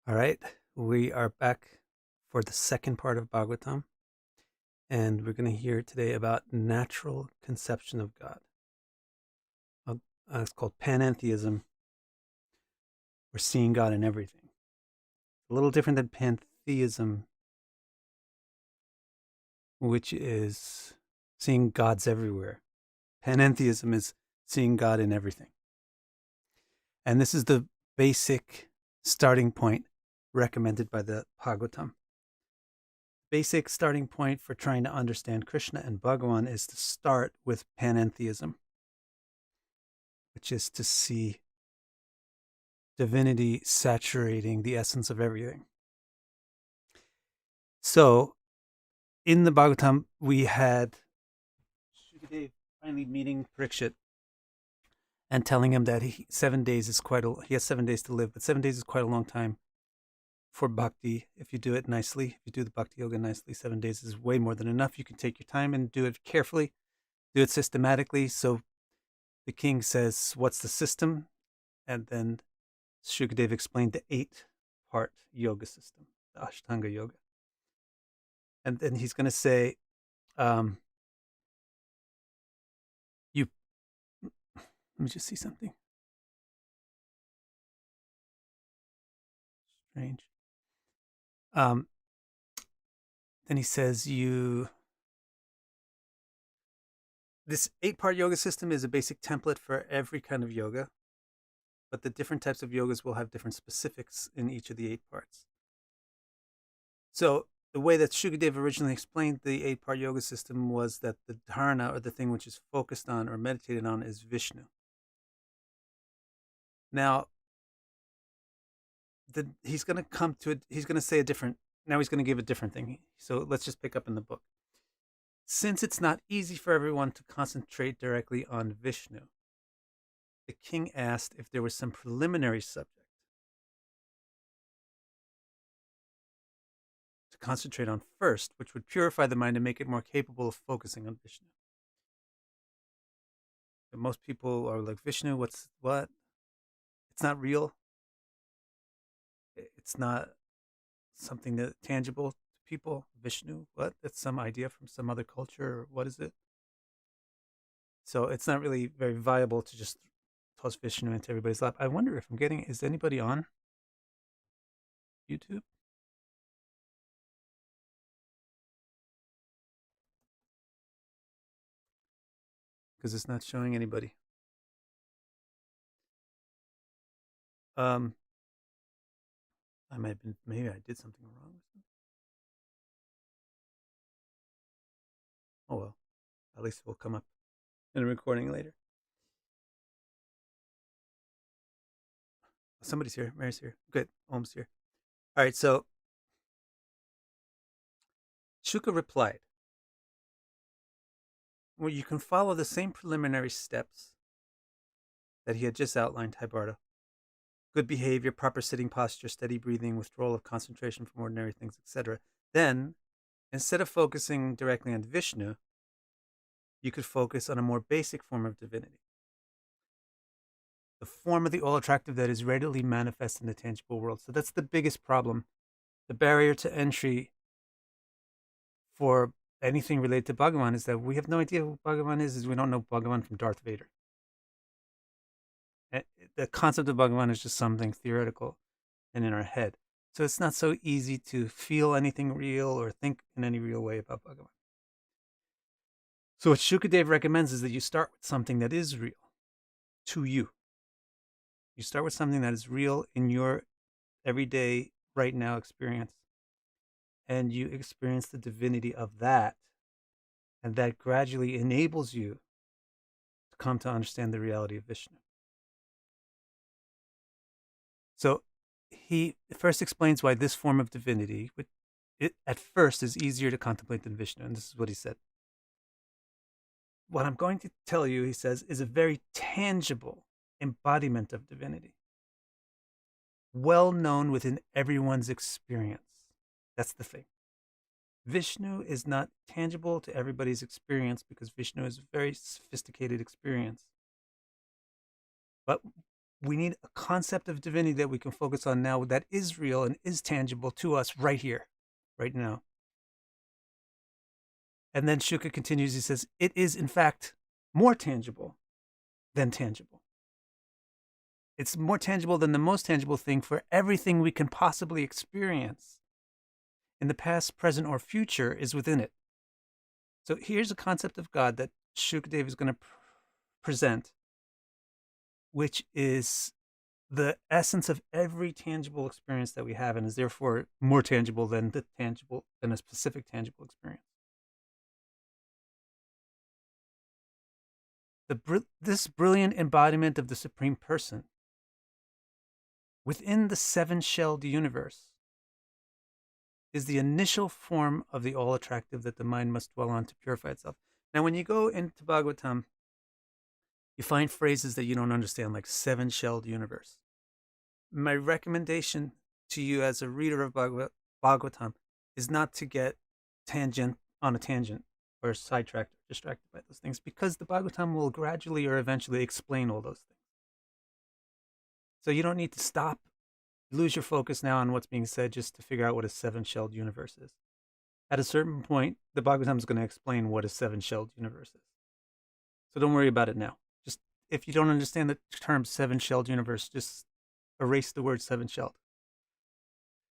All right, we are back for the second part of Bhagavatam, and we're going to hear today about natural conception of God. Uh, it's called panentheism, or seeing God in everything. A little different than pantheism, which is seeing gods everywhere. Panentheism is seeing God in everything. And this is the basic starting point recommended by the Bhagavatam. Basic starting point for trying to understand Krishna and Bhagavan is to start with panentheism, which is to see divinity saturating the essence of everything. So, in the Bhagavatam, we had Shukadeva finally meeting Parikshit and telling him that he has 7 days to live, but 7 days is quite a long time for bhakti. If you do it nicely, if you do the bhakti yoga nicely, 7 days is way more than enough. You can take your time and do it carefully, do it systematically. So the king says, "What's the system?" And then Shukadeva explained the 8-part yoga system, the Ashtanga yoga. And then he's going to say, "You." Let me just see something strange. Um, then he says, This 8-part yoga system is a basic template for every kind of yoga, but the different types of yogas will have different specifics in each of the 8 parts. So the way that Shukadeva originally explained the 8-part yoga system was that the dharana, or the thing which is focused on or meditated on, is Vishnu. Now, he's going to come to it. He's going to say a different. Now he's going to give a different thing. So let's just pick up in the book. Since it's not easy for everyone to concentrate directly on Vishnu, the king asked if there was some preliminary subject to concentrate on first, which would purify the mind and make it more capable of focusing on Vishnu. But most people are like, Vishnu, what? It's not real. It's not something that tangible to people. Vishnu, what? That's some idea from some other culture, or what is it? So it's not really very viable to just toss Vishnu into everybody's lap. I wonder if is anybody on YouTube? Because it's not showing anybody. Um, maybe I did something wrong. Oh well, at least it will come up in a recording later. Somebody's here. Mary's here. Good. Om's here. All right. So Shuka replied, "Well, you can follow the same preliminary steps that he had just outlined, Hybarta. Good behavior, proper sitting posture, steady breathing, withdrawal of concentration from ordinary things, etc. Then, instead of focusing directly on Vishnu, you could focus on a more basic form of divinity. The form of the all-attractive that is readily manifest in the tangible world." So that's the biggest problem. The barrier to entry for anything related to Bhagavan is that we have no idea who Bhagavan is we don't know Bhagavan from Darth Vader. The concept of Bhagavan is just something theoretical and in our head. So it's not so easy to feel anything real or think in any real way about Bhagavan. So what Shukadev recommends is that you start with something that is real to you. You start with something that is real in your everyday, right now experience. And you experience the divinity of that. And that gradually enables you to come to understand the reality of Vishnu. So he first explains why this form of divinity, at first is easier to contemplate than Vishnu. And this is what he said. What I'm going to tell you, he says, is a very tangible embodiment of divinity, well known within everyone's experience. That's the thing. Vishnu is not tangible to everybody's experience because Vishnu is a very sophisticated experience. But we need a concept of divinity that we can focus on now that is real and is tangible to us right here, right now. And then Shuka continues, he says, it is in fact more tangible than tangible. It's more tangible than the most tangible thing, for everything we can possibly experience in the past, present, or future is within it. So here's a concept of God that Shukadev is going to present, which is the essence of every tangible experience that we have, and is therefore more tangible than a specific tangible experience. This brilliant embodiment of the Supreme Person within the seven-shelled universe is the initial form of the all-attractive that the mind must dwell on to purify itself. Now, when you go into Bhagavatam, you find phrases that you don't understand, like seven-shelled universe. My recommendation to you as a reader of Bhagavatam is not to get on a tangent or sidetracked or distracted by those things, because the Bhagavatam will gradually or eventually explain all those things. So you don't need to stop, lose your focus now on what's being said just to figure out what a seven-shelled universe is. At a certain point, the Bhagavatam is going to explain what a seven-shelled universe is. So don't worry about it now. Just, if you don't understand the term seven-shelled universe, just erase the word seven-shelled.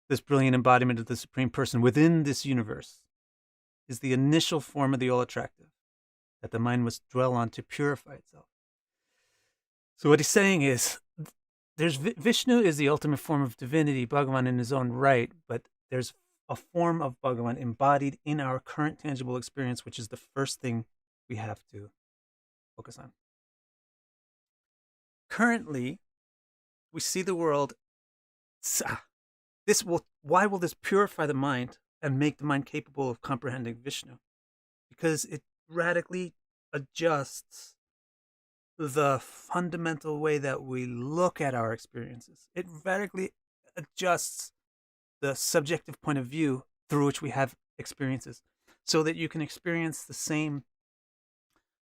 This brilliant embodiment of the Supreme Person within this universe is the initial form of the all-attractive that the mind must dwell on to purify itself. So what he's saying is, there's Vishnu is the ultimate form of divinity, Bhagavan in his own right, but there's a form of Bhagavan embodied in our current tangible experience, which is the first thing we have to focus on. Currently, we see the world. Why will this purify the mind and make the mind capable of comprehending Vishnu? Because it radically adjusts the fundamental way that we look at our experiences. It radically adjusts the subjective point of view through which we have experiences, so that you can experience the same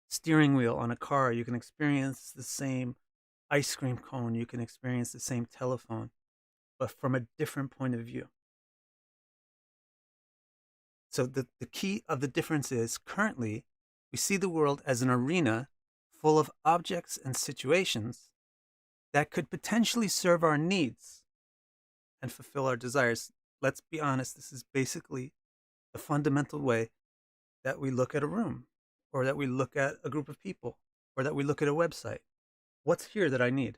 steering wheel on a car, you can experience the same ice cream cone, you can experience the same telephone, but from a different point of view. So the key of the difference is, currently, we see the world as an arena full of objects and situations that could potentially serve our needs and fulfill our desires. Let's be honest, this is basically the fundamental way that we look at a room, or that we look at a group of people, or that we look at a website. What's here that I need?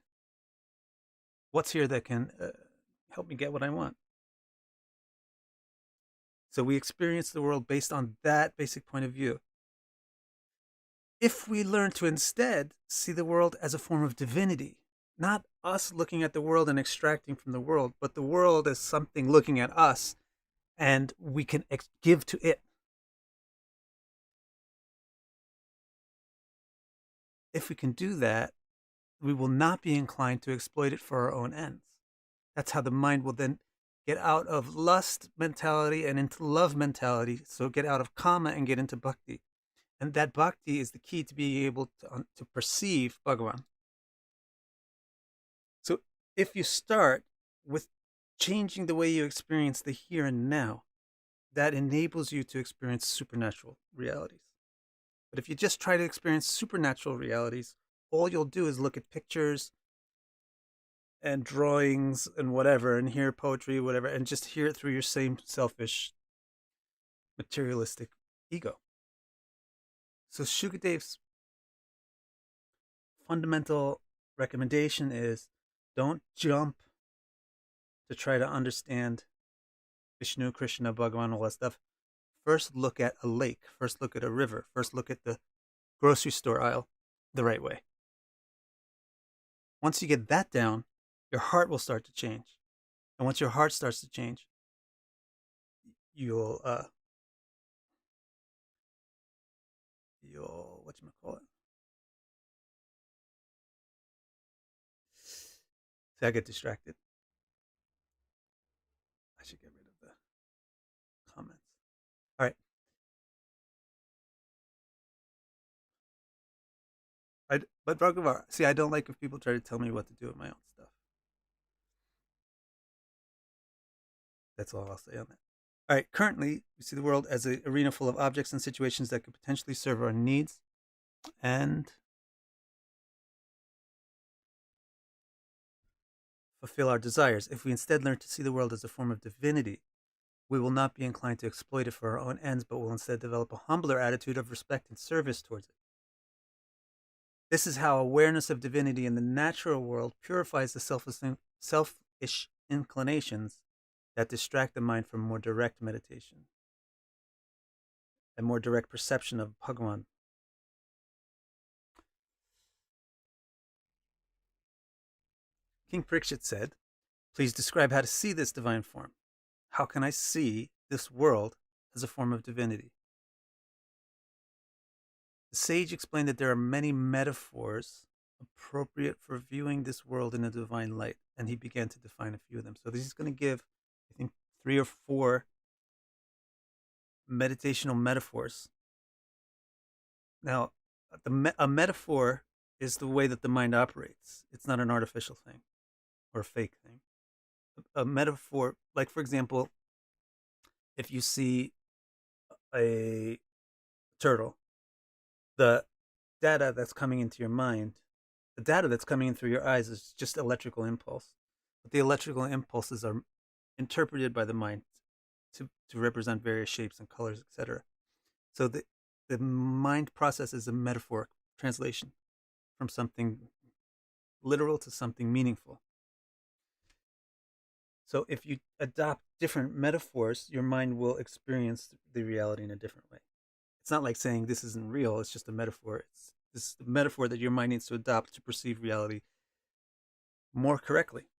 What's here that can help me get what I want? So we experience the world based on that basic point of view. If we learn to instead see the world as a form of divinity, not us looking at the world and extracting from the world, but the world as something looking at us, and we can give to it. If we can do that, we will not be inclined to exploit it for our own ends. That's how the mind will then get out of lust mentality and into love mentality. So get out of kama and get into bhakti. And that bhakti is the key to being able to perceive Bhagavan. So if you start with changing the way you experience the here and now, that enables you to experience supernatural realities. But if you just try to experience supernatural realities, all you'll do is look at pictures and drawings and whatever, and hear poetry, whatever, and just hear it through your same selfish, materialistic ego. So Shukadev's fundamental recommendation is, don't jump to try to understand Vishnu, Krishna, Bhagavan, all that stuff. First look at a lake, first look at a river, first look at the grocery store aisle the right way. Once you get that down, your heart will start to change. And once your heart starts to change, you'll whatchamacallit? See, I get distracted. I should get rid of the comments. All right. But Bhagavan, see, I don't like if people try to tell me what to do with my own stuff. That's all I'll say on that. All right, currently, we see the world as an arena full of objects and situations that could potentially serve our needs and fulfill our desires. If we instead learn to see the world as a form of divinity, we will not be inclined to exploit it for our own ends, but will instead develop a humbler attitude of respect and service towards it. This is how awareness of divinity in the natural world purifies the selfish inclinations that distract the mind from more direct meditation and more direct perception of Bhagavan. King Parikshit said, "Please describe how to see this divine form. How can I see this world as a form of divinity?" The sage explained that there are many metaphors appropriate for viewing this world in a divine light, and he began to define a few of them. So this is going to give, I think, 3 or 4 meditational metaphors. Now, a metaphor is the way that the mind operates. It's not an artificial thing or a fake thing. A metaphor, like for example, if you see a turtle, the data that's coming into your mind, the data that's coming in through your eyes is just electrical impulse. But the electrical impulses are interpreted by the mind to represent various shapes and colors, etc. So the mind processes a metaphoric translation from something literal to something meaningful. So if you adopt different metaphors, your mind will experience the reality in a different way. It's not like saying this isn't real, it's just a metaphor. This is the metaphor that your mind needs to adopt to perceive reality more correctly.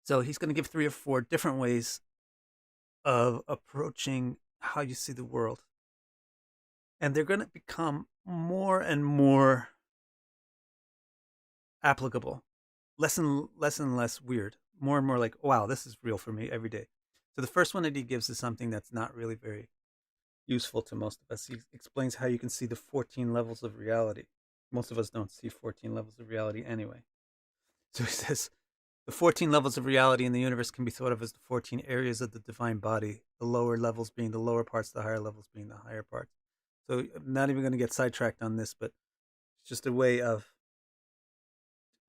So he's going to give 3 or 4 different ways of approaching how you see the world. And they're going to become more and more applicable, less and less weird, more and more like, wow, this is real for me every day. So the first one that he gives is something that's not really very useful to most of us. He explains how you can see the 14 levels of reality. Most of us don't see 14 levels of reality anyway. So he says, the 14 levels of reality in the universe can be thought of as the 14 areas of the divine body, the lower levels being the lower parts, the higher levels being the higher parts. So I'm not even going to get sidetracked on this, but it's just a way of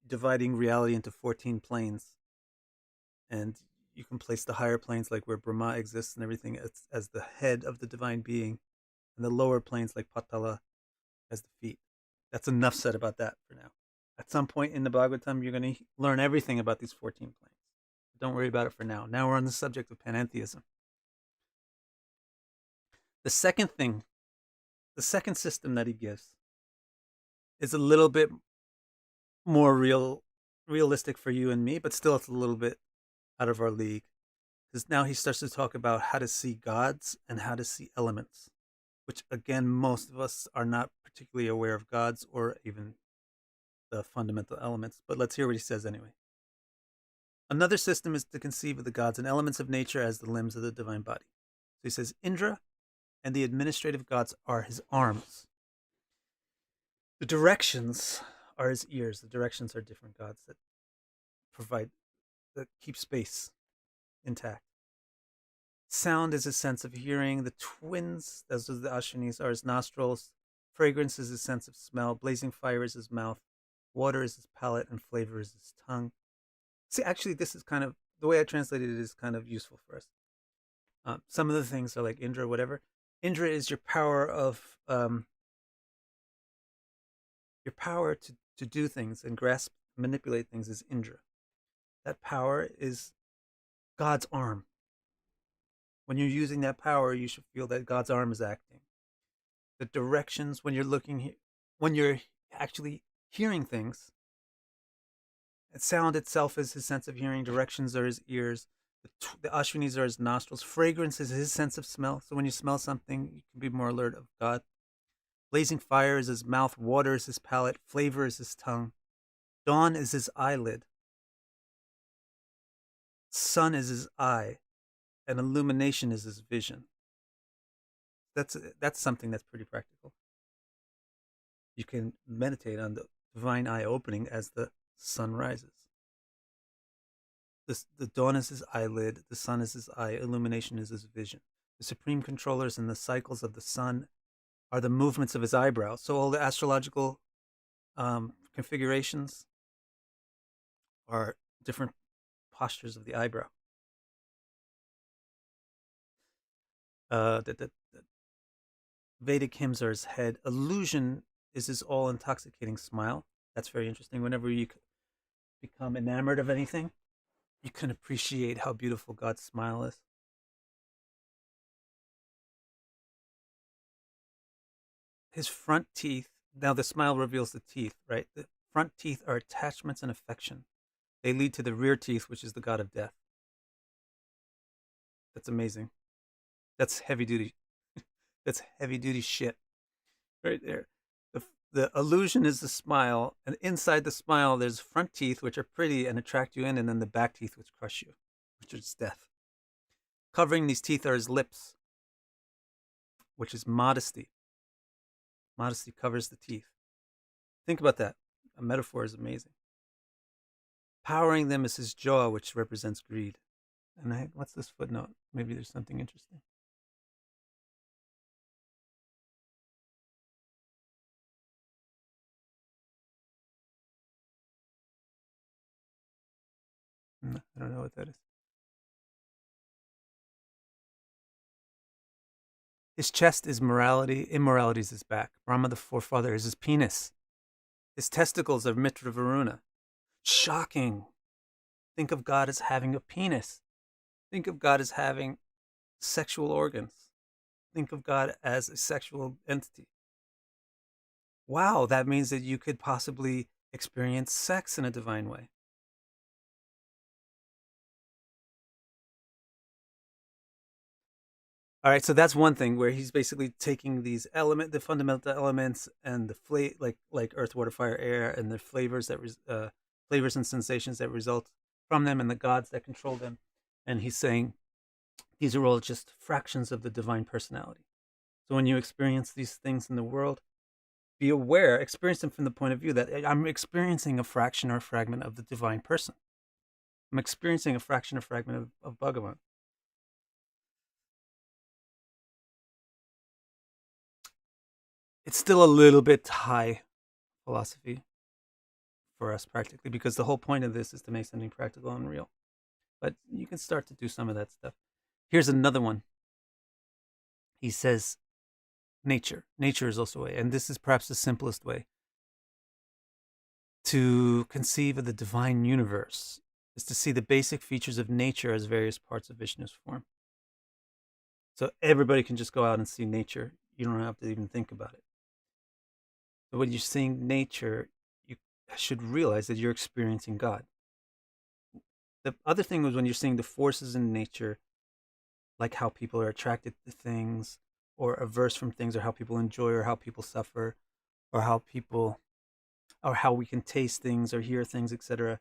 dividing reality into 14 planes. And you can place the higher planes, like where Brahma exists and everything, as the head of the divine being, and the lower planes, like Patala, as the feet. That's enough said about that for now. At some point in the Bhagavatam, you're going to learn everything about these 14 planes. Don't worry about it for now. Now we're on the subject of panentheism. The second thing, the second system that he gives is a little bit more realistic for you and me, but still it's a little bit out of our league. Because now he starts to talk about how to see gods and how to see elements, which again, most of us are not particularly aware of gods or even the fundamental elements. But let's hear what he says anyway. Another system is to conceive of the gods and elements of nature as the limbs of the divine body. So he says Indra and the administrative gods are his arms. The directions are his ears. The directions are different gods that keep space intact. Sound is his sense of hearing. The twins, those are the Ashwinis, are his nostrils. Fragrance is his sense of smell. Blazing fire is his mouth. Water is his palate, and flavor is his tongue. See, actually, this is kind of, the way I translated it is kind of useful for us. Some of the things are like Indra, whatever. Indra is your power of, your power to do things and grasp, manipulate things is Indra. That power is God's arm. When you're using that power, you should feel that God's arm is acting. The directions, when you're actually hearing things, sound itself is his sense of hearing. Directions are his ears. The Ashwinis are his nostrils. Fragrance is his sense of smell. So when you smell something, you can be more alert of God. Blazing fire is his mouth. Water is his palate. Flavor is his tongue. Dawn is his eyelid. Sun is his eye. And illumination is his vision. That's something that's pretty practical. You can meditate on the divine eye opening as the sun rises. The dawn is his eyelid, the sun is his eye, illumination is his vision. The supreme controllers and the cycles of the sun are the movements of his eyebrows. So all the astrological configurations are different postures of the eyebrow. The Vedic hymns are his head. Illusion is his all-intoxicating smile. That's very interesting. Whenever you become enamored of anything, you can appreciate how beautiful God's smile is. His front teeth, now the smile reveals the teeth, right? The front teeth are attachments and affection. They lead to the rear teeth, which is the god of death. That's amazing. That's heavy duty. That's heavy duty shit right there. The illusion is the smile, and inside the smile, there's front teeth, which are pretty and attract you in, and then the back teeth, which crush you, which is death. Covering these teeth are his lips, which is modesty. Modesty covers the teeth. Think about that. A metaphor is amazing. Powering them is his jaw, which represents greed. And what's this footnote? Maybe there's something interesting. I don't know what that is. His chest is morality. Immorality is his back. Brahma, the forefather, is his penis. His testicles are Mitra Varuna. Shocking. Think of God as having a penis. Think of God as having sexual organs. Think of God as a sexual entity. Wow, that means that you could possibly experience sex in a divine way. All right, so that's one thing where he's basically taking these the fundamental elements, and the like earth, water, fire, air, and the flavors flavors and sensations that result from them, and the gods that control them, and he's saying these are all just fractions of the divine personality. So when you experience these things in the world, be aware, experience them from the point of view that I'm experiencing a fraction or a fragment of the divine person. I'm experiencing a fraction or fragment of Bhagavan. It's still a little bit high philosophy for us practically, because the whole point of this is to make something practical and real. But you can start to do some of that stuff. Here's another one. He says, nature. Nature is also a way, and this is perhaps the simplest way to conceive of the divine universe, is to see the basic features of nature as various parts of Vishnu's form. So everybody can just go out and see nature. You don't have to even think about it. But when you're seeing nature, you should realize that you're experiencing God. The other thing was when you're seeing the forces in nature, like how people are attracted to things or averse from things, or how people enjoy or how people suffer, or how we can taste things or hear things, etc.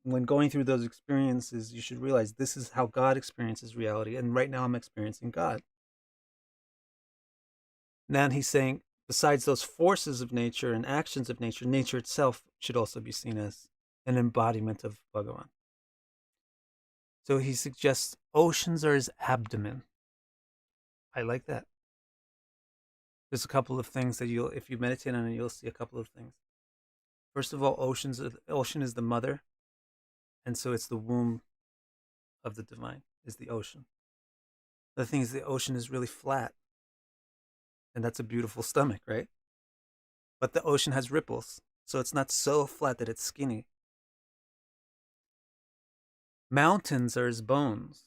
When going through those experiences, you should realize this is how God experiences reality, and right now I'm experiencing God. Then he's saying, besides those forces of nature and actions of nature, nature itself should also be seen as an embodiment of Bhagavan. So he suggests oceans are his abdomen. I like that. There's a couple of things that if you meditate on it, you'll see a couple of things. First of all, ocean is the mother, and so it's the womb of the divine, is the ocean. The thing is, the ocean is really flat, and that's a beautiful stomach, right? But the ocean has ripples, so it's not so flat that it's skinny. Mountains are his bones.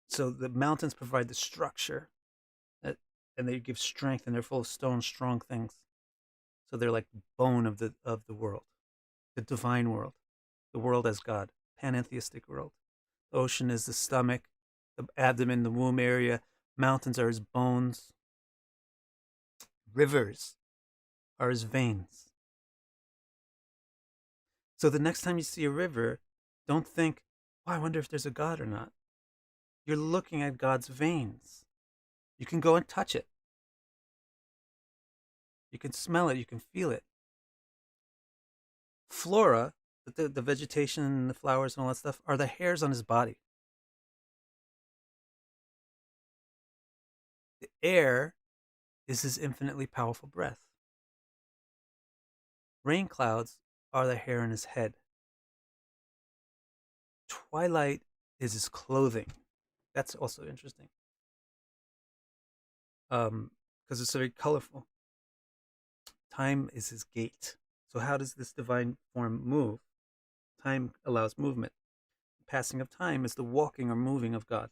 So the mountains provide the structure, and they give strength, and they're full of stone, strong things. So they're like the bone of the world, the divine world, the world as God, panentheistic world. The ocean is the stomach, the abdomen, the womb area. Mountains are his bones. Rivers are his veins. So the next time you see a river, don't think, oh, I wonder if there's a God or not. You're looking at God's veins. You can go and touch it. You can smell it. You can feel it. Flora, the vegetation and the flowers and all that stuff, are the hairs on his body. The air is his infinitely powerful breath. Rain clouds are the hair in his head. Twilight is his clothing. That's also interesting. Because it's very colorful. Time is his gait. So how does this divine form move? Time allows movement. The passing of time is the walking or moving of God.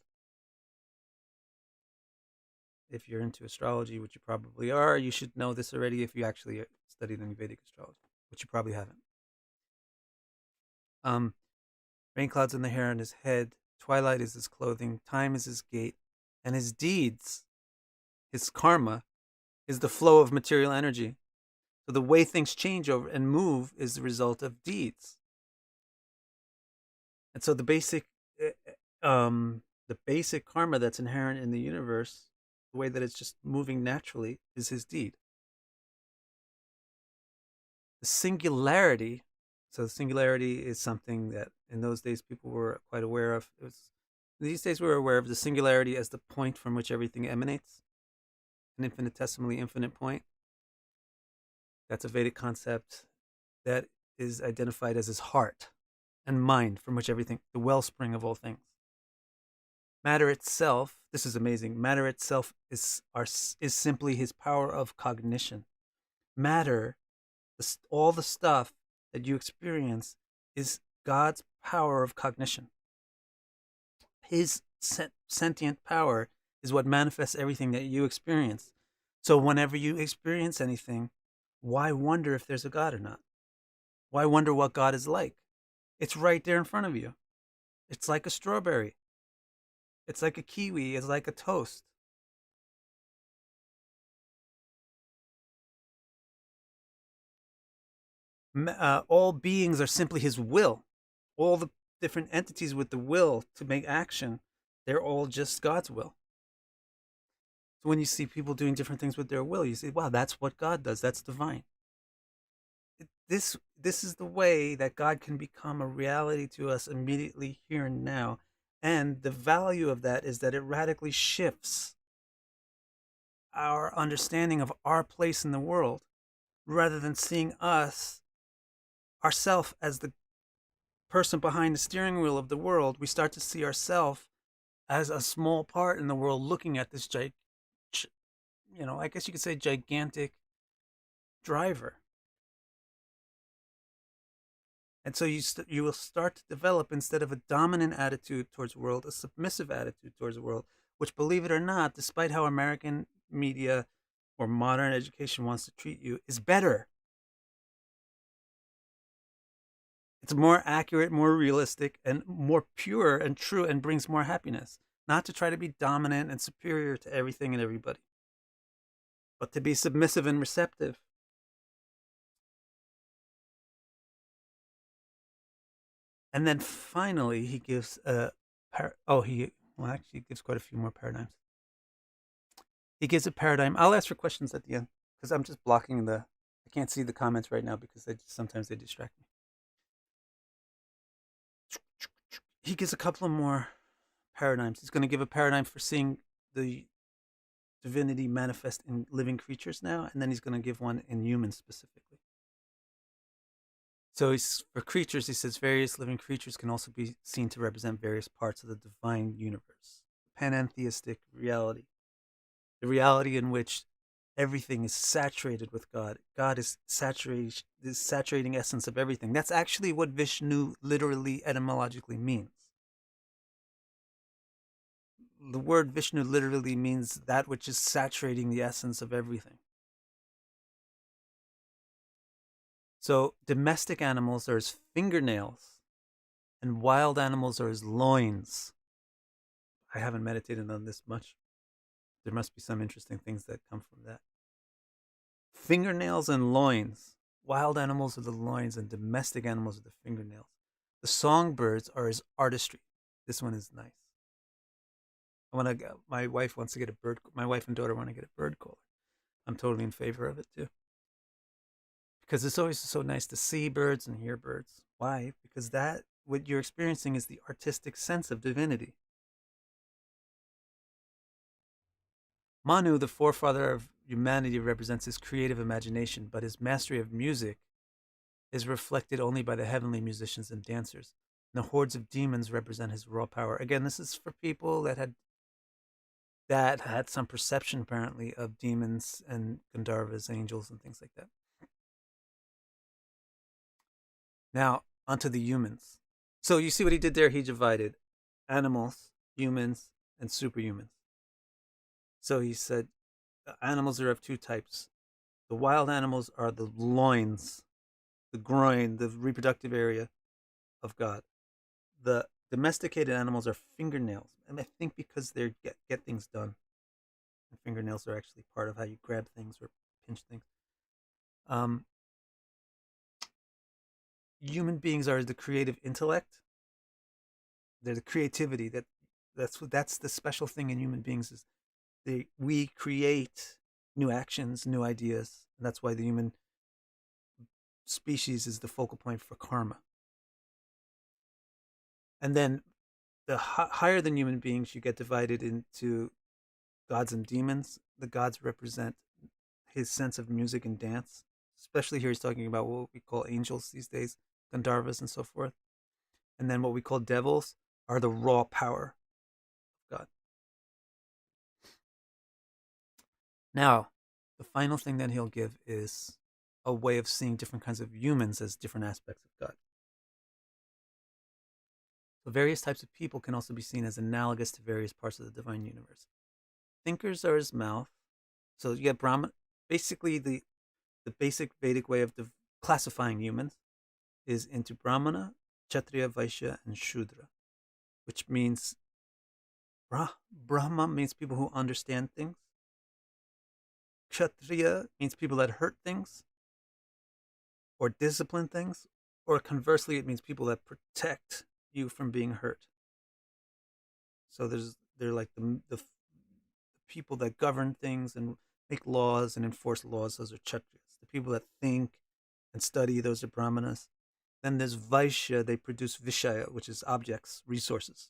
If you're into astrology, which you probably are, you should know this already if you actually studied any Vedic astrology, which you probably haven't. Rain clouds in the hair on his head. Twilight is his clothing. Time is his gait. And his deeds, his karma, is the flow of material energy. So the way things change over and move is the result of deeds. And so the basic karma that's inherent in the universe, the way that it's just moving naturally, is his deed. The singularity, so the singularity is something that in those days people were quite aware of. These days we're aware of the singularity as the point from which everything emanates, an infinitesimally infinite point. That's a Vedic concept that is identified as his heart and mind, from which everything, the wellspring of all things. Matter itself, this is amazing, matter itself is simply his power of cognition. Matter, all the stuff that you experience, is God's power of cognition. His sentient power is what manifests everything that you experience. So whenever you experience anything, why wonder if there's a God or not? Why wonder what God is like? It's right there in front of you. It's like a strawberry. It's like a kiwi. It's like a toast. All beings are simply his will. All the different entities with the will to make action, they're all just God's will. So when you see people doing different things with their will, you say, wow, that's what God does. That's divine. This is the way that God can become a reality to us immediately here and now. And the value of that is that it radically shifts our understanding of our place in the world, rather than seeing ourself as the person behind the steering wheel of the world. We start to see ourselves as a small part in the world, looking at this I guess you could say gigantic driver. And so you will start to develop, instead of a dominant attitude towards the world, a submissive attitude towards the world, which, believe it or not, despite how American media or modern education wants to treat you, is better. It's more accurate, more realistic, and more pure and true, and brings more happiness. Not to try to be dominant and superior to everything and everybody, but to be submissive and receptive. And then finally, he gives he gives quite a few more paradigms. He gives a paradigm. I'll ask for questions at the end, because I'm just blocking I can't see the comments right now because sometimes they distract me. He gives a couple of more paradigms. He's going to give a paradigm for seeing the divinity manifest in living creatures now, and then he's going to give one in humans specifically. So for creatures, he says various living creatures can also be seen to represent various parts of the divine universe. Panentheistic reality. The reality in which everything is saturated with God. God is the saturating essence of everything. That's actually what Vishnu literally etymologically means. The word Vishnu literally means that which is saturating the essence of everything. So domestic animals are his fingernails, and wild animals are his loins. I haven't meditated on this much. There must be some interesting things that come from that. Fingernails and loins. Wild animals are the loins, and domestic animals are the fingernails. The songbirds are his artistry. This one is nice. My wife wants to get a bird. My wife and daughter want to get a bird caller. I'm totally in favor of it too, because it's always so nice to see birds and hear birds. Why? Because that what you're experiencing is the artistic sense of divinity. Manu, the forefather of humanity, represents his creative imagination, but his mastery of music is reflected only by the heavenly musicians and dancers. And the hordes of demons represent his raw power. Again, this is for people that had some perception apparently of demons and Gandharvas, angels, and things like that. Now, onto the humans. So you see what he did there? He divided animals, humans, and superhumans. So he said animals are of two types. The wild animals are the loins, the groin, the reproductive area of God. The domesticated animals are fingernails, and I think because they get things done. And fingernails are actually part of how you grab things or pinch things. Um, Human beings are the creative intellect. They're the creativity that's the special thing in human beings is we create new actions, new ideas, and that's why the human species is the focal point for karma. And then the higher than human beings, you get divided into gods and demons. The gods represent his sense of music and dance. Especially here, he's talking about what we call angels these days, Gandharvas and so forth. And then what we call devils are the raw power of God. Now, the final thing that he'll give is a way of seeing different kinds of humans as different aspects of God. So various types of people can also be seen as analogous to various parts of the divine universe. Thinkers are his mouth. So you get Brahman. Basically, the basic Vedic way of classifying humans is into Brahmana, Kshatriya, Vaishya, and Shudra, which means Brahma means people who understand things. Kshatriya means people that hurt things or discipline things, or conversely, it means people that protect you from being hurt. So they're like the people that govern things and make laws and enforce laws. Those are Kshatriyas. The people that think and study, those are Brahmanas. Then there's Vaishya. They produce Vishaya, which is objects, resources.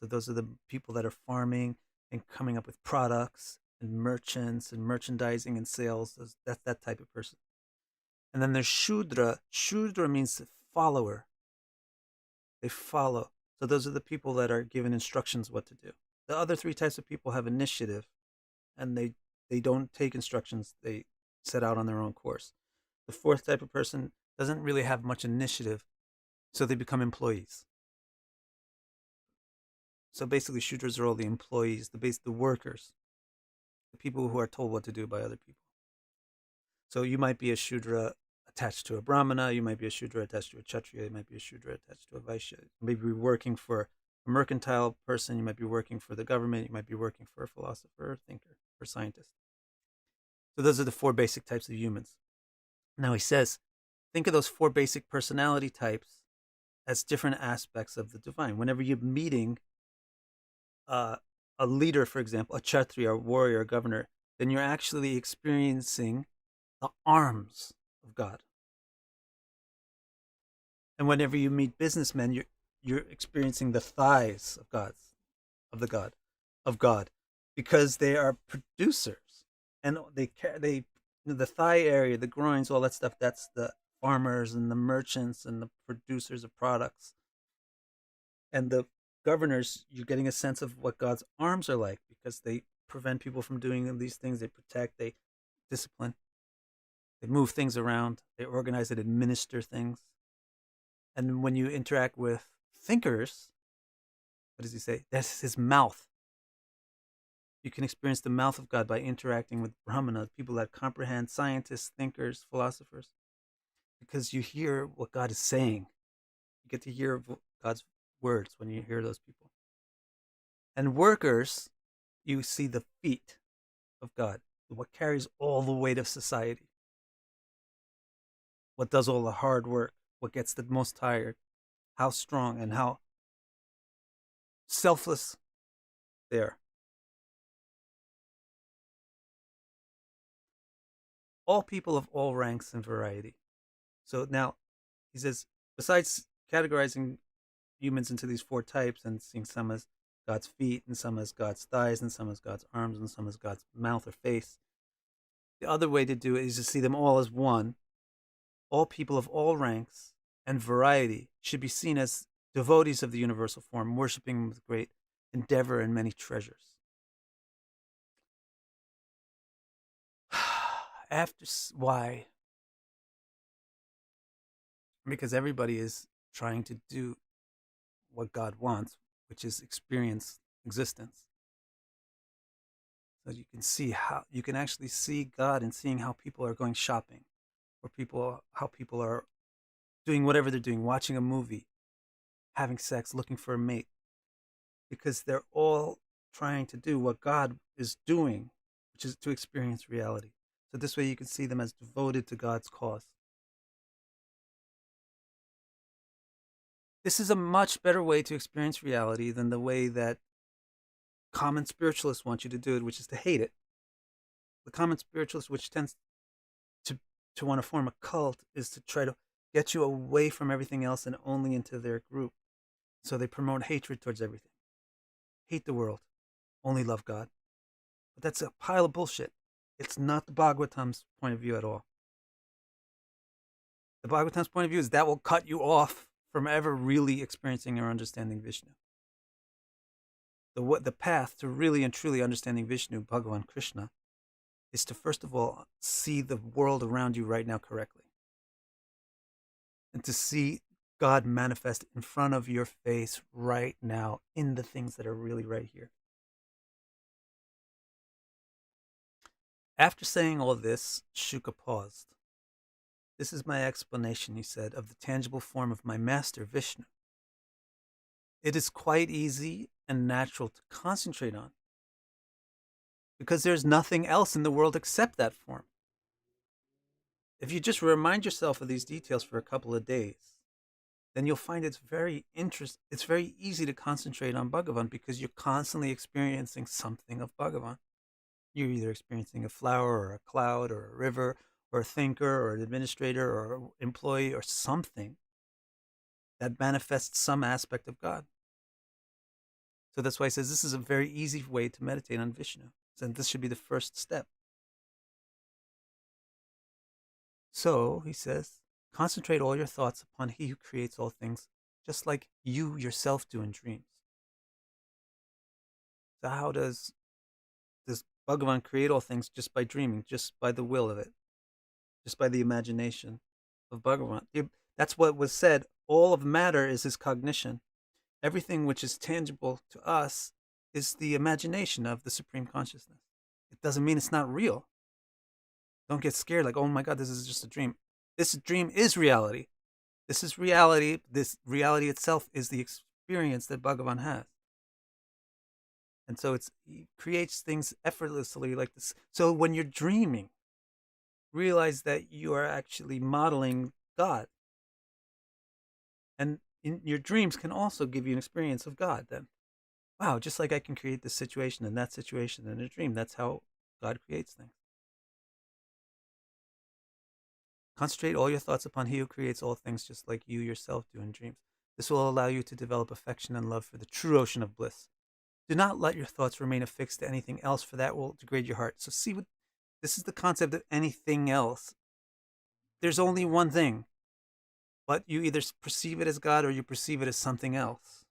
So those are the people that are farming and coming up with products and merchants and merchandising and sales. That's that type of person. And then there's Shudra. Shudra means follower. They follow. So those are the people that are given instructions what to do. The other three types of people have initiative, and they don't take instructions. They set out on their own course. The fourth type of person doesn't really have much initiative, so they become employees. So basically, Shudras are all the employees, the workers, the people who are told what to do by other people. So you might be a Shudra attached to a Brahmana, you might be a Shudra attached to a Kshatriya, you might be a Shudra attached to a Vaishya. You might be working for a mercantile person, you might be working for the government, you might be working for a philosopher, or thinker, or scientist. So those are the four basic types of humans. Now he says, think of those four basic personality types as different aspects of the divine. Whenever you're meeting a leader, for example, a Kshatriya, a warrior, a governor, then you're actually experiencing the arms of God. And whenever you meet businessmen, you're experiencing the thighs of God, because they are producers, and the thigh area, the groins, all that stuff. That's the farmers and the merchants and the producers of products, and the governors. You're getting a sense of what God's arms are like because they prevent people from doing these things. They protect, they discipline, they move things around, they organize and administer things. And when you interact with thinkers, what does he say? That's his mouth. You can experience the mouth of God by interacting with Brahmana, people that comprehend, scientists, thinkers, philosophers, because you hear what God is saying. You get to hear God's words when you hear those people. And workers, you see the feet of God, what carries all the weight of society, what does all the hard work, what gets the most tired, how strong and how selfless there. All people of all ranks and variety. So now he says, besides categorizing humans into these four types and seeing some as God's feet and some as God's thighs and some as God's arms and some as God's mouth or face, the other way to do it is to see them all as one. All people of all ranks and variety should be seen as devotees of the universal form, worshiping him with great endeavor and many treasures. Why? Because everybody is trying to do what God wants, which is experience existence. So you can see how you can actually see God in seeing how people are going shopping, or how people are doing whatever they're doing, watching a movie, having sex, looking for a mate, because they're all trying to do what God is doing, which is to experience reality. So this way you can see them as devoted to God's cause. This is a much better way to experience reality than the way that common spiritualists want you to do it, which is to hate it. The common spiritualist, which tends to want to form a cult, is to try to get you away from everything else and only into their group. So they promote hatred towards everything. Hate the world, only love God. But that's a pile of bullshit. It's not the Bhagavatam's point of view at all. The Bhagavatam's point of view is that will cut you off from ever really experiencing or understanding Vishnu. The path to really and truly understanding Vishnu, Bhagavan Krishna, is to first of all see the world around you right now correctly. And to see God manifest in front of your face right now in the things that are really right here. After saying all this, Shuka paused. This is my explanation, he said, of the tangible form of my master, Vishnu. It is quite easy and natural to concentrate on, because there's nothing else in the world except that form. If you just remind yourself of these details for a couple of days, then you'll find it's very easy to concentrate on Bhagavan, because you're constantly experiencing something of Bhagavan. You're either experiencing a flower or a cloud or a river or a thinker or an administrator or an employee or something that manifests some aspect of God. So that's why he says this is a very easy way to meditate on Vishnu. So this should be the first step. So, he says, concentrate all your thoughts upon he who creates all things, just like you yourself do in dreams. So how does Bhagavan create all things? Just by dreaming, just by the will of it, just by the imagination of Bhagavan. That's what was said. All of matter is his cognition. Everything which is tangible to us is the imagination of the Supreme Consciousness. It doesn't mean it's not real. Don't get scared like, oh my God, this is just a dream. This dream is reality. This is reality. This reality itself is the experience that Bhagavan has. And so he creates things effortlessly like this. So when you're dreaming, realize that you are actually modeling God. And in your dreams can also give you an experience of God then. Wow, just like I can create this situation and that situation in a dream. That's how God creates things. Concentrate all your thoughts upon he who creates all things, just like you yourself do in dreams. This will allow you to develop affection and love for the true ocean of bliss. Do not let your thoughts remain affixed to anything else, for that will degrade your heart. So this is the concept of anything else. There's only one thing, but you either perceive it as God or you perceive it as something else.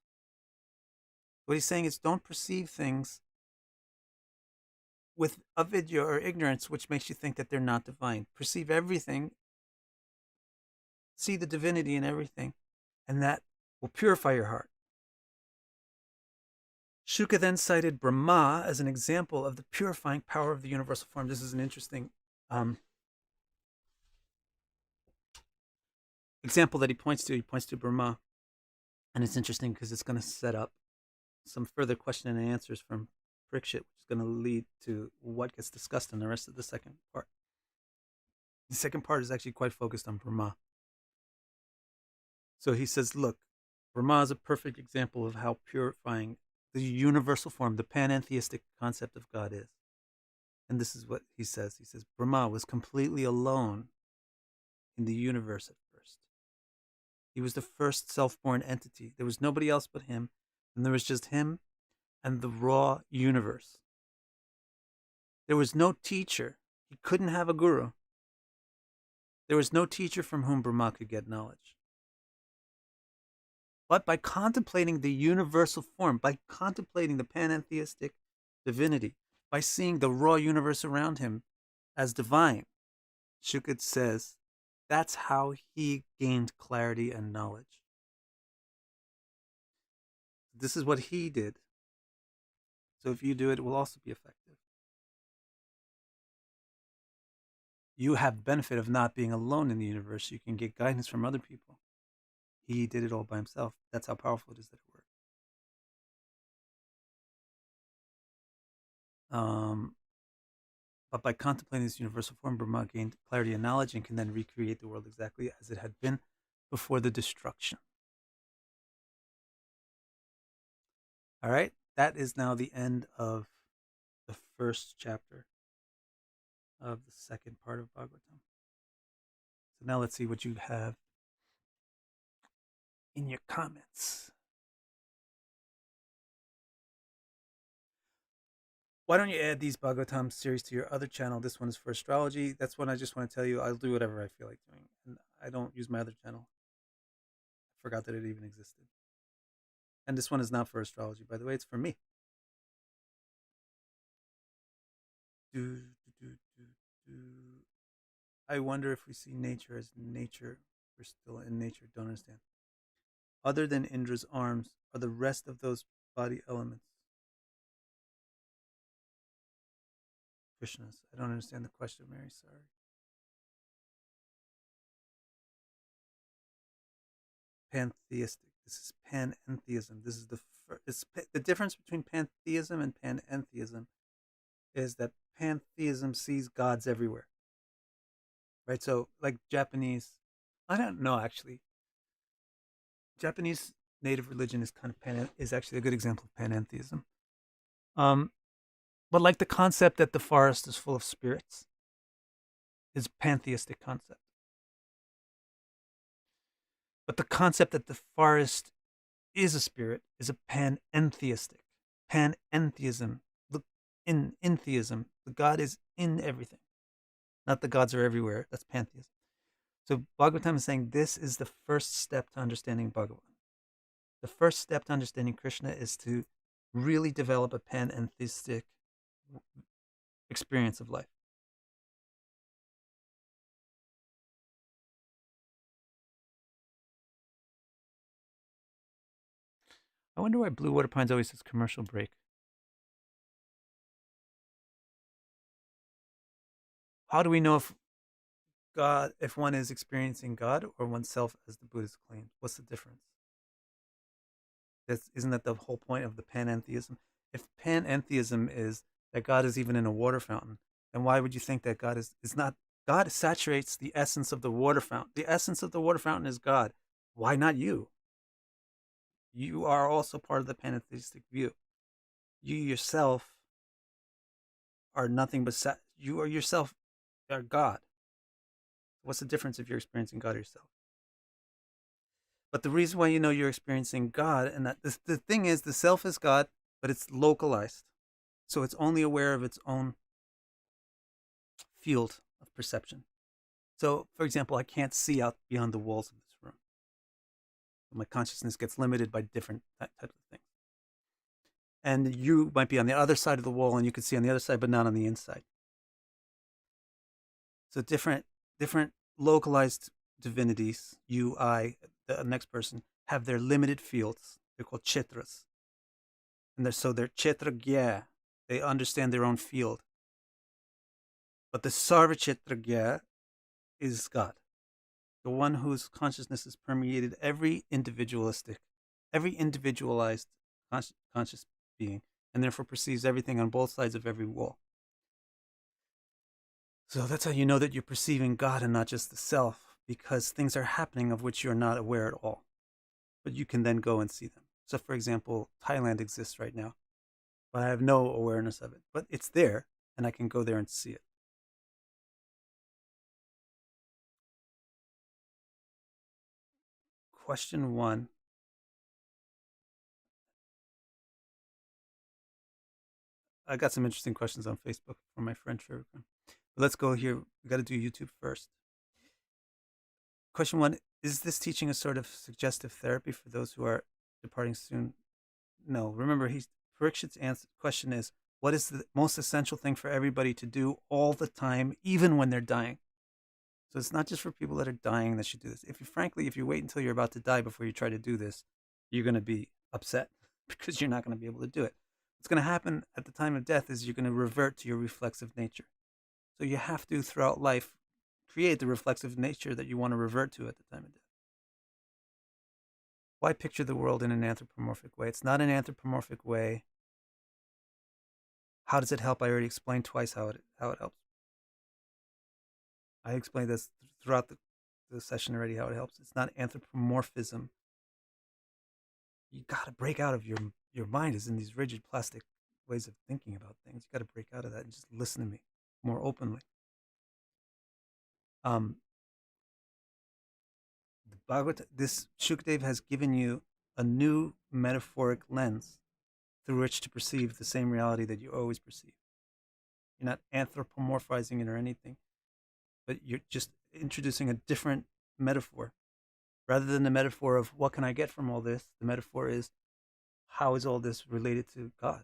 What he's saying is don't perceive things with avidya or ignorance, which makes you think that they're not divine. Perceive everything, see the divinity in everything, and that will purify your heart. Shuka then cited Brahma as an example of the purifying power of the universal form. This is an interesting example that he points to. He points to Brahma, and it's interesting because it's going to set up some further question and answers from Parikshit, which is going to lead to what gets discussed in the rest of the second part. The second part is actually quite focused on Brahma. So he says, look, Brahma is a perfect example of how purifying the universal form, the panentheistic concept of God is. And this is what he says. He says, Brahma was completely alone in the universe at first. He was the first self-born entity. There was nobody else but him, and there was just him and the raw universe. There was no teacher. He couldn't have a guru. There was no teacher from whom Brahma could get knowledge. But by contemplating the universal form, by contemplating the panentheistic divinity, by seeing the raw universe around him as divine, Shukad says, that's how he gained clarity and knowledge. This is what he did. So if you do it, it will also be effective. You have the benefit of not being alone in the universe. You can get guidance from other people. He did it all by himself. That's how powerful it is that it works. But by contemplating this universal form, Brahma gained clarity and knowledge and can then recreate the world exactly as it had been before the destruction. All right, that is now the end of the first chapter of the second part of Bhagavatam. So now let's see what you have in your comments. Why don't you add these Bhagavatam series to your other channel? This one is for astrology. That's one I just want to tell you. I'll do whatever I feel like doing. And I don't use my other channel. I forgot that it even existed. And this one is not for astrology, by the way. It's for me. I wonder if we see nature as nature. We're still in nature. Don't understand. Other than Indra's arms, are the rest of those body elements Krishna's? I don't understand the question, Mary. Sorry. Pantheistic. This is panentheism. This is the difference between pantheism and panentheism is that pantheism sees gods everywhere. Right? So, like Japanese, I don't know actually. Japanese native religion is kind of is actually a good example of panentheism. But like the concept that the forest is full of spirits is a pantheistic concept. But the concept that the forest is a spirit is a panentheistic. Panentheism, in theism, the God is in everything. Not the gods are everywhere. That's pantheism. So Bhagavatam is saying this is the first step to understanding Bhagavan. The first step to understanding Krishna is to really develop a panentheistic experience of life. I wonder why Blue Water Pines always says commercial break. How do we know if one is experiencing God or oneself as the Buddhist claims? What's the difference? Isn't that the whole point of the panentheism? If panentheism is that God is even in a water fountain, then why would you think that God is not? God saturates the essence of the water fountain. The essence of the water fountain is God. Why not you? You are also part of the panentheistic view. You yourself are nothing but you are yourself are God. What's the difference if you're experiencing God yourself? But the reason why you know you're experiencing God, and that the thing is, the self is God, but it's localized. So it's only aware of its own field of perception. So, for example, I can't see out beyond the walls of this room. My consciousness gets limited by different types of things. And you might be on the other side of the wall and you can see on the other side, but not on the inside. So different localized divinities, you, I, the next person, have their limited fields. They're called kshetras. And they're kshetragya. They understand their own field. But the sarva kshetragya is God. The one whose consciousness has permeated every individualized conscious being, and therefore perceives everything on both sides of every wall. So that's how you know that you're perceiving God and not just the self, because things are happening of which you're not aware at all. But you can then go and see them. So, for example, Thailand exists right now, but I have no awareness of it. But it's there, and I can go there and see it. Question 1. I got some interesting questions on Facebook from my friend Sherika. Let's go here. We got to do YouTube first. Question 1. Is this teaching a sort of suggestive therapy for those who are departing soon? No. Remember, Parikshit's question is, what is the most essential thing for everybody to do all the time, even when they're dying? So it's not just for people that are dying that should do this. If you wait until you're about to die before you try to do this, you're going to be upset because you're not going to be able to do it. What's going to happen at the time of death is you're going to revert to your reflexive nature. So you have to, throughout life, create the reflexive nature that you want to revert to at the time of death. Why picture the world in an anthropomorphic way? It's not an anthropomorphic way. How does it help? I already explained twice how it helps. I explained this throughout the session already, how it helps. It's not anthropomorphism. You got to break out of your mind is in these rigid plastic ways of thinking about things. You got to break out of that and just listen to me more openly. The Bhagavatam, this Shukdev has given you a new metaphoric lens through which to perceive the same reality that you always perceive. You're not anthropomorphizing it or anything, but you're just introducing a different metaphor. Rather than the metaphor of what can I get from all this, the metaphor is how is all this related to God?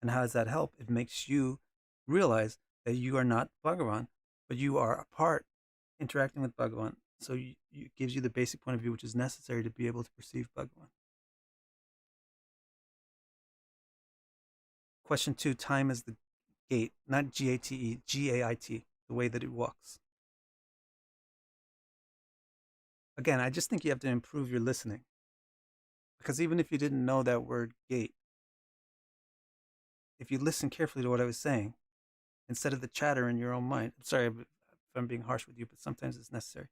And how does that help? It makes you realize that you are not Bhagavan, but you are a part interacting with Bhagavan. So it gives you the basic point of view which is necessary to be able to perceive Bhagavan. Question 2, time is the gate, not G-A-T-E, G-A-I-T, the way that it walks. Again, I just think you have to improve your listening. Because even if you didn't know that word gate, if you listen carefully to what I was saying, instead of the chatter in your own mind, I'm sorry if I'm being harsh with you, but sometimes it's necessary.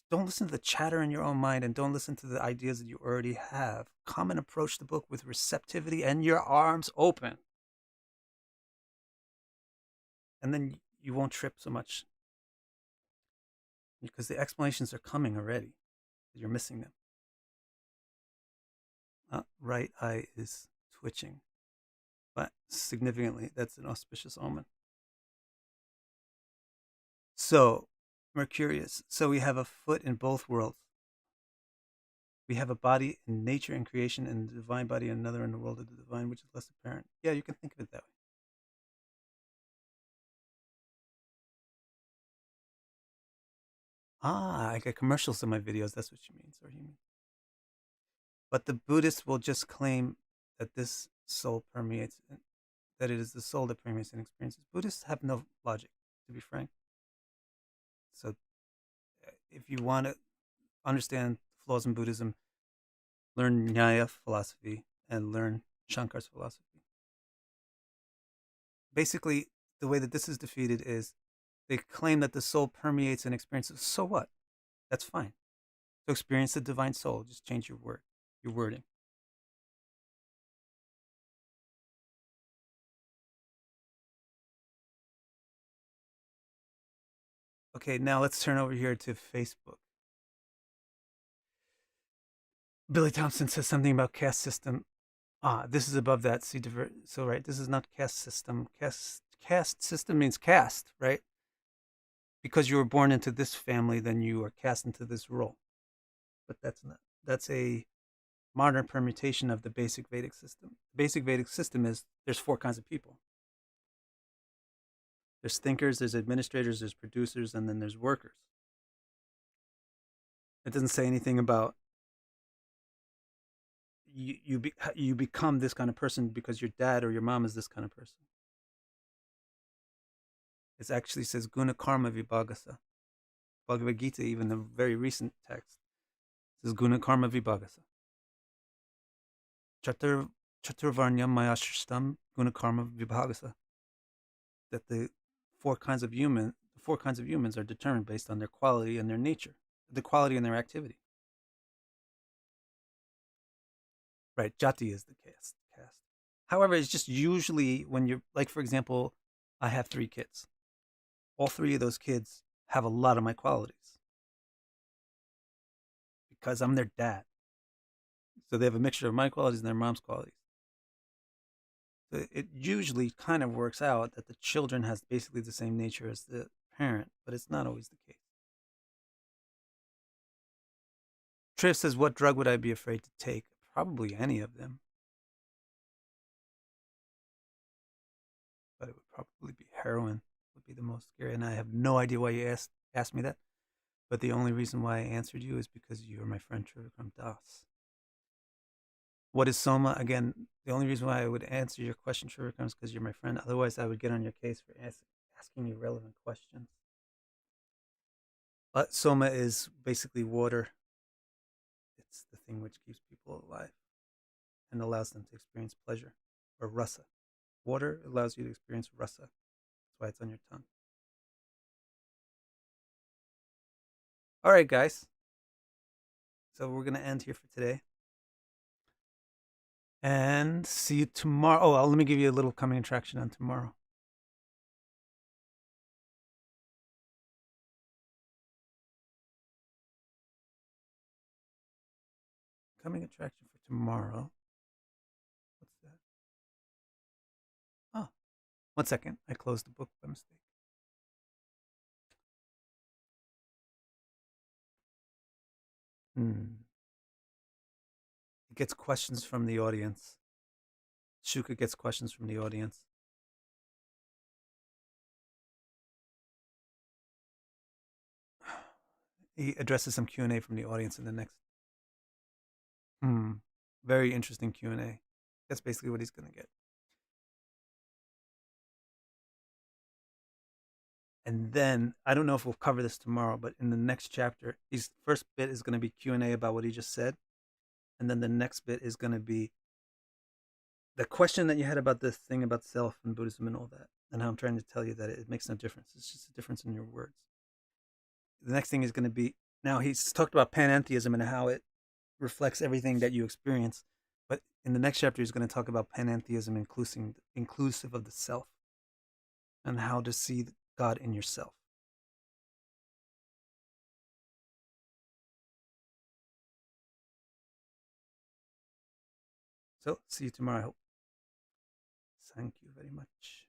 Don't listen to the chatter in your own mind and don't listen to the ideas that you already have. Come and approach the book with receptivity and your arms open. And then you won't trip so much. Because the explanations are coming already. You're missing them. Right eye is twitching. But significantly, that's an auspicious omen. So, Mercurius. So we have a foot in both worlds. We have a body in nature and creation and the divine body, and another in the world of the divine, which is less apparent. Yeah, you can think of it that way. I got commercials in my videos. That's what she means, or he means. But the Buddhists will just claim that this soul permeates, that it is the soul that permeates and experiences. Buddhists have no logic, to be frank. So if you want to understand flaws in Buddhism, learn Nyaya philosophy and learn Shankar's philosophy. Basically, the way that this is defeated is they claim that the soul permeates and experiences. So what? That's fine. So experience the divine soul. Just change your wording. Okay, now let's turn over here to Facebook. Billy Thompson says something about caste system. This is above that. See, so right, this is not caste system. Caste system means caste, right? Because you were born into this family, then you are cast into this role. But that's not. That's a modern permutation of the basic Vedic system. The basic Vedic system is there's 4 kinds of people. There's thinkers, there's administrators, there's producers, and then there's workers. It doesn't say anything about you become this kind of person because your dad or your mom is this kind of person. It actually says guna karma vibhagasa. Bhagavad Gita, even the very recent text, says guna karma vibhagasa. Chaturvarnyam mayashristam guna karma vibhagasa. That the 4 kinds of humans are determined based on their quality and their nature, the quality and their activity. Right, jati is the caste. However, it's just usually when you're like, for example, I have 3 kids. All 3 of those kids have a lot of my qualities because I'm their dad. So they have a mixture of my qualities and their mom's qualities. So it usually kind of works out that the children has basically the same nature as the parent, but it's not always the case. Trish says, what drug would I be afraid to take? Probably any of them. But it would probably be heroin would be the most scary. And I have no idea why you asked me that. But the only reason why I answered you is because you're my friend Trivikram Das. What is Soma? Again, the only reason why I would answer your question, Trivikram, is because you're my friend. Otherwise, I would get on your case for asking you relevant questions. But Soma is basically water. It's the thing which keeps people alive and allows them to experience pleasure, or rasa. Water allows you to experience rasa. That's why it's on your tongue. All right, guys. So we're going to end here for today. And see you tomorrow. Oh, let me give you a little coming attraction on tomorrow. Coming attraction for tomorrow. What's that? Oh, 1 second. I closed the book by mistake. It gets questions from the audience. Shuka gets questions from the audience. He addresses some Q&A from the audience in the next. Very interesting Q&A. That's basically what he's going to get. And then, I don't know if we'll cover this tomorrow, but in the next chapter, his first bit is going to be Q&A about what he just said. And then the next bit is going to be the question that you had about this thing about self and Buddhism and all that, and how I'm trying to tell you that it makes no difference. It's just a difference in your words. The next thing is going to be, now he's talked about panentheism and how it reflects everything that you experience. But in the next chapter, he's going to talk about panentheism inclusive of the self and how to see God in yourself. So, see you tomorrow, I hope. Thank you very much.